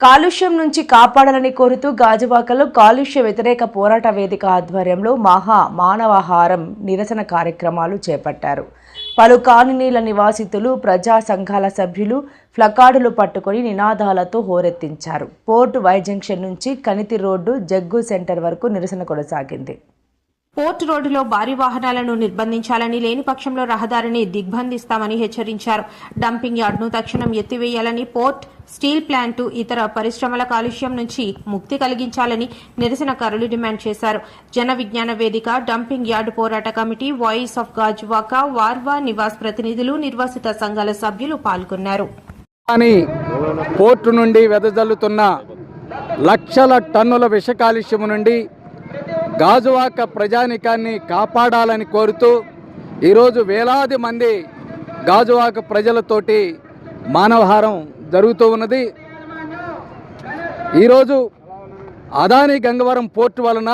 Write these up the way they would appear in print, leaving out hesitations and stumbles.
కాలుష్యం నుంచి కాపాడాలని కోరుతూ గాజువాకలో కాలుష్య వ్యతిరేక పోరాట వేదిక ఆధ్వర్యంలో మానవాహారం నిరసన కార్యక్రమాలు చేపట్టారు. పలు కాలనీల నివాసితులు, ప్రజా సంఘాల సభ్యులు ప్లకార్డులు పట్టుకొని నినాదాలతో హోరెత్తించారు. పోర్ట్ వై జంక్షన్ నుంచి కనితి రోడ్డు, జగ్గు సెంటర్ వరకు నిరసన కొనసాగింది. పోర్ట్ రోడ్డులో భారీ వాహనాలను నిర్బంధించాలని, లేని పక్షంలో రహదారిని దిగ్బంధిస్తామని హెచ్చరించారు. డంపింగ్ యార్డ్ను తక్షణం ఎత్తివేయాలని, పోర్ట్, స్టీల్ ప్లాంటు, ఇతర పరిశ్రమల కాలుష్యం నుంచి ముక్తి కలిగించాలని నిరసనకారులు డిమాండ్ చేశారు. జన విజ్ఞాన వేదిక, డంపింగ్ యార్డ్ పోరాట కమిటీ, వాయిస్ ఆఫ్ గాజువాక, వార్వా నివాస్ ప్రతినిధులు, నిర్వాసిత సంఘాల సభ్యులు పాల్గొన్నారు. పోర్టు నుండి వెదజల్లుతున్న లక్షల టన్నుల విష కాలుష్యం నుండి గాజువాక ప్రజానికాన్ని కాపాడాలని కోరుతూ ఈరోజు వేలాది మంది గాజువాక ప్రజలతోటి మానవహారం జరుగుతూ ఉన్నది. ఈరోజు అదాని గంగవరం పోర్టు వలన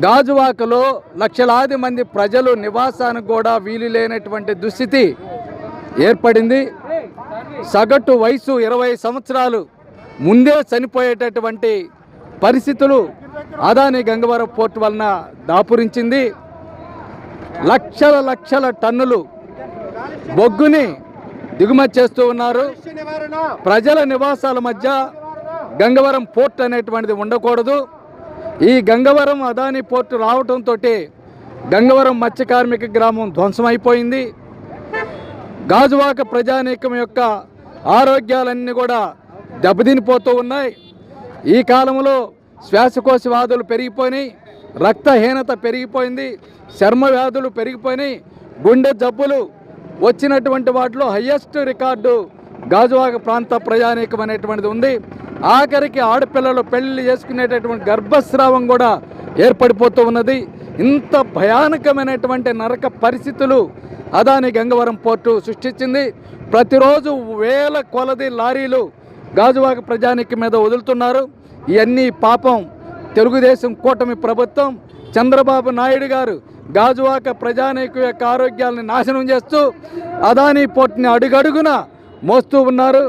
గాజువాకలో లక్షలాది మంది ప్రజలు నివాసానికి కూడా వీలు లేనటువంటి దుస్థితి ఏర్పడింది. సగటు వయసు 20 సంవత్సరాలు ముందే చనిపోయేటటువంటి పరిస్థితులు అదాని గంగవరం పోర్టు వలన దాపురించింది. లక్షల టన్నులు బొగ్గుని దిగుమతి చేస్తూ ఉన్నారు. ప్రజల నివాసాల మధ్య గంగవరం పోర్ట్ అనేటువంటిది ఉండకూడదు. ఈ గంగవరం అదాని పోర్టు రావడంతో గంగవరం మత్స్య కార్మిక గ్రామం ధ్వంసమైపోయింది. గాజువాక ప్రజానీకం యొక్క ఆరోగ్యాలన్నీ కూడా దెబ్బతినిపోతూ ఉన్నాయి. ఈ కాలంలో శ్వాసకోశ వ్యాధులు పెరిగిపోయినాయి, రక్తహీనత పెరిగిపోయింది, చర్మ వ్యాధులు పెరిగిపోయినాయి, గుండె జబ్బులు వచ్చినటువంటి వాటిలో హయ్యెస్ట్ రికార్డు గాజువాక ప్రాంత ప్రజానీకం అనేటువంటిది ఉంది. ఆఖరికి ఆడపిల్లలు పెళ్లి చేసుకునేటటువంటి గర్భస్రావం కూడా ఏర్పడిపోతూ ఉన్నది. ఇంత భయానకమైనటువంటి నరక పరిస్థితులు అదాని గంగవరం పోర్టు సృష్టించింది. ప్రతిరోజు వేల కొలది లారీలు గాజువాక ప్రజానీకం మీద వదులుతున్నారు. ఇవన్నీ పాపం తెలుగుదేశం కూటమి ప్రభుత్వం, చంద్రబాబు నాయుడు గారు గాజువాక ప్రజానీకం యొక్క ఆరోగ్యాలను నాశనం చేస్తూ అదాని పోర్టుని అడుగడుగున మోస్తూ ఉన్నారు.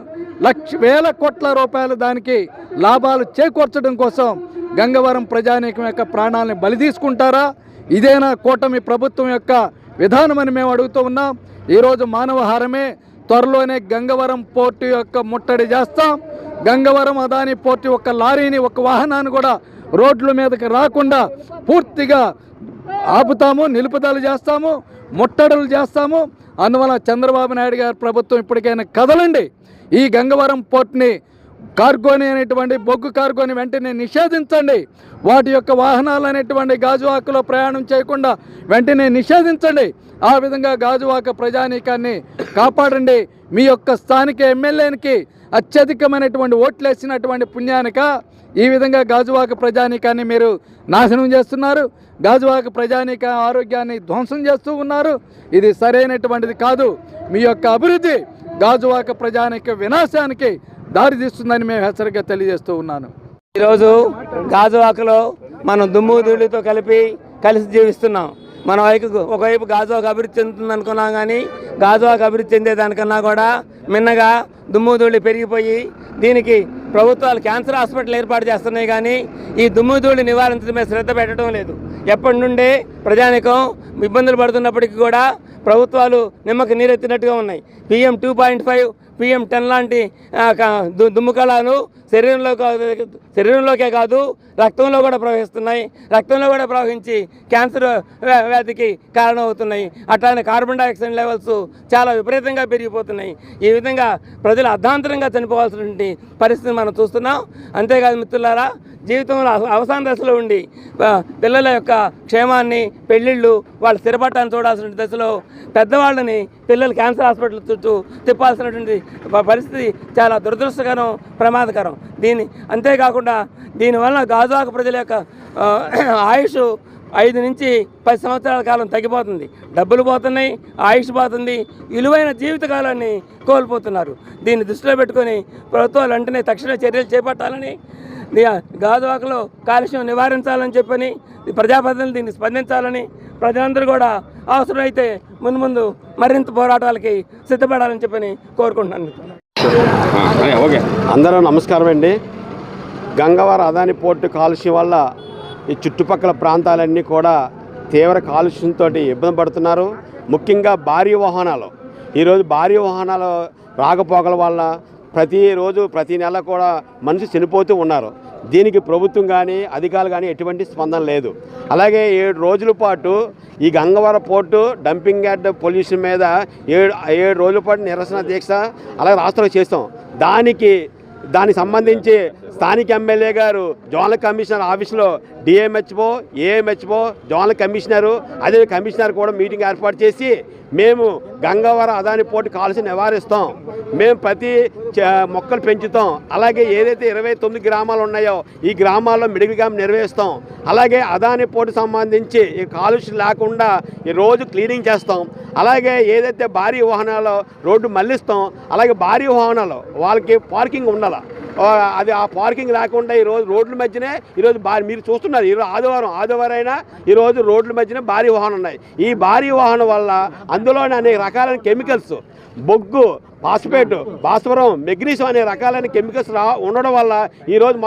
వేల కోట్ల రూపాయలు దానికి లాభాలు చేకూర్చడం కోసం గంగవరం ప్రజానీకం యొక్క ప్రాణాలను బలి తీసుకుంటారా? ఇదేనా కూటమి ప్రభుత్వం యొక్క విధానమని మేము అడుగుతూ ఉన్నాం. ఈరోజు మానవహారమే. త్వరలోనే గంగవరం పోర్టు యొక్క ముట్టడి చేస్తాం. గంగవరం అదాని పోర్టు ఒక లారీని, ఒక వాహనాన్ని కూడా రోడ్ల మీదకి రాకుండా పూర్తిగా ఆపుతాము, నిలుపుదల చేస్తాము, ముట్టడులు చేస్తాము. అందువల్ల చంద్రబాబు నాయుడు గారి ప్రభుత్వం ఇప్పటికైనా కదలండి. ఈ గంగవరం పోర్టుని, కార్గోని అనేటువంటి బొగ్గు కార్గోని వెంటనే నిషేధించండి. వాటి యొక్క వాహనాలు అనేటువంటి గాజువాకలో ప్రయాణం చేయకుండా వెంటనే నిషేధించండి. ఆ విధంగా గాజువాక ప్రజానీకాన్ని కాపాడండి. మీ యొక్క స్థానిక ఎమ్మెల్యేనికి అత్యధికమైనటువంటి ఓట్లు వేసినటువంటి పుణ్యానిక ఈ విధంగా గాజువాక ప్రజానీకాన్ని మీరు నాశనం చేస్తున్నారు. గాజువాక ప్రజానీక ఆరోగ్యాన్ని ధ్వంసం చేస్తూ ఉన్నారు. ఇది సరైనటువంటిది కాదు. మీ యొక్క అభివృద్ధి గాజువాక ప్రజానీక వినాశానికి దారి తీస్తుందని మేము హెచ్చరిక తెలియజేస్తూ ఉన్నాను. ఈరోజు గాజువాకలో మనం దుమ్ము ధూళితో కలిసి జీవిస్తున్నాం. మన ఒకవైపు గాజువాక అభివృద్ధి చెందుతుంది అనుకున్నాం, కానీ గాజువాక అభివృద్ధి చెందేదానికన్నా కూడా మిన్నగా దుమ్ము ధూళి పెరిగిపోయి దీనికి ప్రభుత్వాలు క్యాన్సర్ హాస్పిటల్ ఏర్పాటు చేస్తున్నాయి, కానీ ఈ దుమ్ము ధూళి నివారించడమే శ్రద్ధ పెట్టడం లేదు. ఎప్పటి నుండే ప్రజానికం ఇబ్బందులు పడుతున్నప్పటికీ కూడా ప్రభుత్వాలు నిమ్మకి నీరెత్తినట్టుగా ఉన్నాయి. PM 2.5, PM 10 లాంటి దుమ్ము కళాలు శరీరంలోకే కాదు రక్తంలో కూడా ప్రవహిస్తున్నాయి. రక్తంలో కూడా ప్రవహించి క్యాన్సర్ వ్యాధికి కారణమవుతున్నాయి. అట్లానే కార్బన్ డైఆక్సైడ్ లెవెల్స్ చాలా విపరీతంగా పెరిగిపోతున్నాయి. ఈ విధంగా ప్రజలు అర్ధాంతరంగా చనిపోవాల్సినటువంటి పరిస్థితి మనం చూస్తున్నాం. అంతేకాదు మిత్రులారా, జీవితంలో అవసాన దశలో ఉండి పిల్లల యొక్క క్షేమాన్ని, పెళ్ళిళ్ళు, వాళ్ళ స్థిరపట్టాన్ని చూడాల్సిన దశలో పెద్దవాళ్ళని పిల్లలు క్యాన్సర్ హాస్పిటల్ చుట్టూ తిప్పాల్సినటువంటి పరిస్థితి చాలా దురదృష్టకరం, ప్రమాదకరం. అంతేకాకుండా దీనివల్ల గాజువాక ప్రజల యొక్క ఆయుష్ 5 నుంచి 10 సంవత్సరాల కాలం తగ్గిపోతుంది. డబ్బులు పోతున్నాయి, ఆయుష్ పోతుంది, విలువైన జీవితకాలాన్ని కోల్పోతున్నారు. దీన్ని దృష్టిలో పెట్టుకొని ప్రభుత్వాలు వెంటనే తక్షణ చర్యలు చేపట్టాలని, గాజువాకలో కాలుష్యం నివారించాలని చెప్పని ప్రజాప్రతినిధులు దీన్ని స్పందించాలని, ప్రజలందరూ కూడా అవసరమైతే ముందు మరింత పోరాటాలకి సిద్ధపడాలని చెప్పని కోరుకుంటున్నాను. ఓకే. అందరూ నమస్కారం అండి. గంగవరం అదాని పోర్టు కాలుష్యం వల్ల ఈ చుట్టుపక్కల ప్రాంతాలన్నీ కూడా తీవ్ర కాలుష్యంతో ఇబ్బంది పడుతున్నారు. ముఖ్యంగా భారీ వాహనాలు, ఈరోజు భారీ వాహనాలు రాకపోకల వల్ల ప్రతిరోజు ప్రతి నెల కూడా మనిషి చనిపోతూ ఉన్నారు. దీనికి ప్రభుత్వం కానీ అధికారులు కానీ ఎటువంటి స్పందన లేదు. అలాగే 7 రోజుల పాటు ఈ Gangavaram port dumping yard pollution మీద 7 రోజుల పాటు నిరసన దీక్ష అలాగే రాష్ట్రంలో చేస్తాం. దానికి సంబంధించి స్థానిక ఎమ్మెల్యే గారు జోనల్ కమిషనర్ ఆఫీసులో డిఎంహెచ్ఓ, ఏఎంహెచ్ఓ, జోనల్ కమిషనరు, అదే కమిషనర్ కూడా మీటింగ్ ఏర్పాటు చేసి మేము గంగవరం అదాని పోర్టు కాలుష్యం నివారిస్తాం, మేము ప్రతి మొక్కలు పెంచుతాం, అలాగే ఏదైతే 29 గ్రామాలు ఉన్నాయో ఈ గ్రామాల్లో మెడికల్ క్యాంప్ నిర్వహిస్తాం, అలాగే అదాని పోర్టు సంబంధించి ఈ కాలుష్యం లేకుండా ఈ రోజు క్లీనింగ్ చేస్తాం, అలాగే ఏదైతే భారీ వాహనాలు రోడ్డు మళ్ళిస్తాం, అలాగే భారీ వాహనాలు వాళ్ళకి పార్కింగ్ ఉండాలి. అది ఆ పార్కింగ్ లేకుండా ఈరోజు రోడ్ల మధ్యనే ఈరోజు మీరు చూస్తున్నారు. ఈరోజు ఆదివారం అయినా ఈరోజు రోడ్ల మధ్యనే భారీ వాహనం ఉన్నాయి. ఈ భారీ వాహనం వల్ల అందులోనే అనేక రకాలైన కెమికల్స్, బొగ్గు, ఫాస్ఫేట్, భాస్వరం, మెగ్నీషియం అనే రకాలైన కెమికల్స్ ఉండడం వల్ల ఈరోజు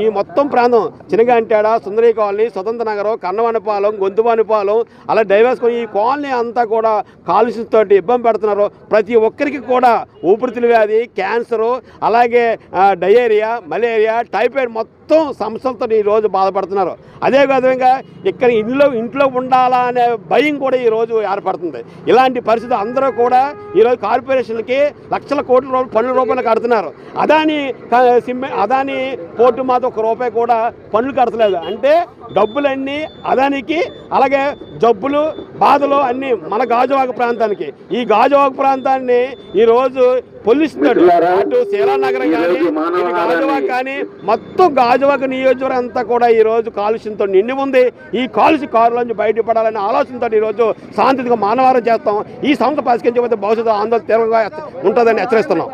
ఈ మొత్తం ప్రాంతం చినగంటాడ, సుందరీ కాలనీ, స్వతంత్ర నగరం, కన్నవానిపాలెం, గొంతువానిపాలెం అలా డైవర్స్కొని ఈ కాలనీ అంతా కూడా కాలుష్యంతో ఇబ్బంది పెడుతున్నారు. ప్రతి ఒక్కరికి కూడా ఊపిరితిత్తుల వ్యాధి, క్యాన్సరు, అలాగే డయేరియా, మలేరియా, టైఫాయిడ్ మొత్తం సమస్యలతో ఈరోజు బాధపడుతున్నారు. అదేవిధంగా ఇక్కడ ఇంట్లో ఉండాలా అనే భయం కూడా ఈరోజు ఏర్పడుతుంది. ఇలాంటి పరిస్థితి అందరూ కూడా ఈరోజు కార్పొరేషన్లకి లక్షల కోట్ల రూపాయలు పన్నుల రూపాయలు కడుతున్నారు. అదాని పోర్టు మాత్రం ₹1 కూడా పన్నులు కడతలేదు. అంటే డబ్బులన్నీ అదానికి, అలాగే జబ్బులు, బాధలు అన్నీ మన గాజువాక ప్రాంతానికి. ఈ గాజువాక ప్రాంతాన్ని ఈరోజు పొల్లిస్తున్నాడు. అటు శీలానగరం కానీ, ఇటు గాజువాక కానీ, మొత్తం గాజువాక నియోజకవర్గం అంతా కూడా ఈరోజు కాలుష్యంతో నిండి ఉంది. ఈ కాలుష్య కారులోంచి బయటపడాలనే ఆలోచనతో ఈరోజు శాంతిగా మానవారం చేస్తాం. ఈ సంస్థ పరిష్కరించకపోతే భవిష్యత్తు ఆందోళన తీవ్రంగా ఉంటుందని హెచ్చరిస్తున్నాం.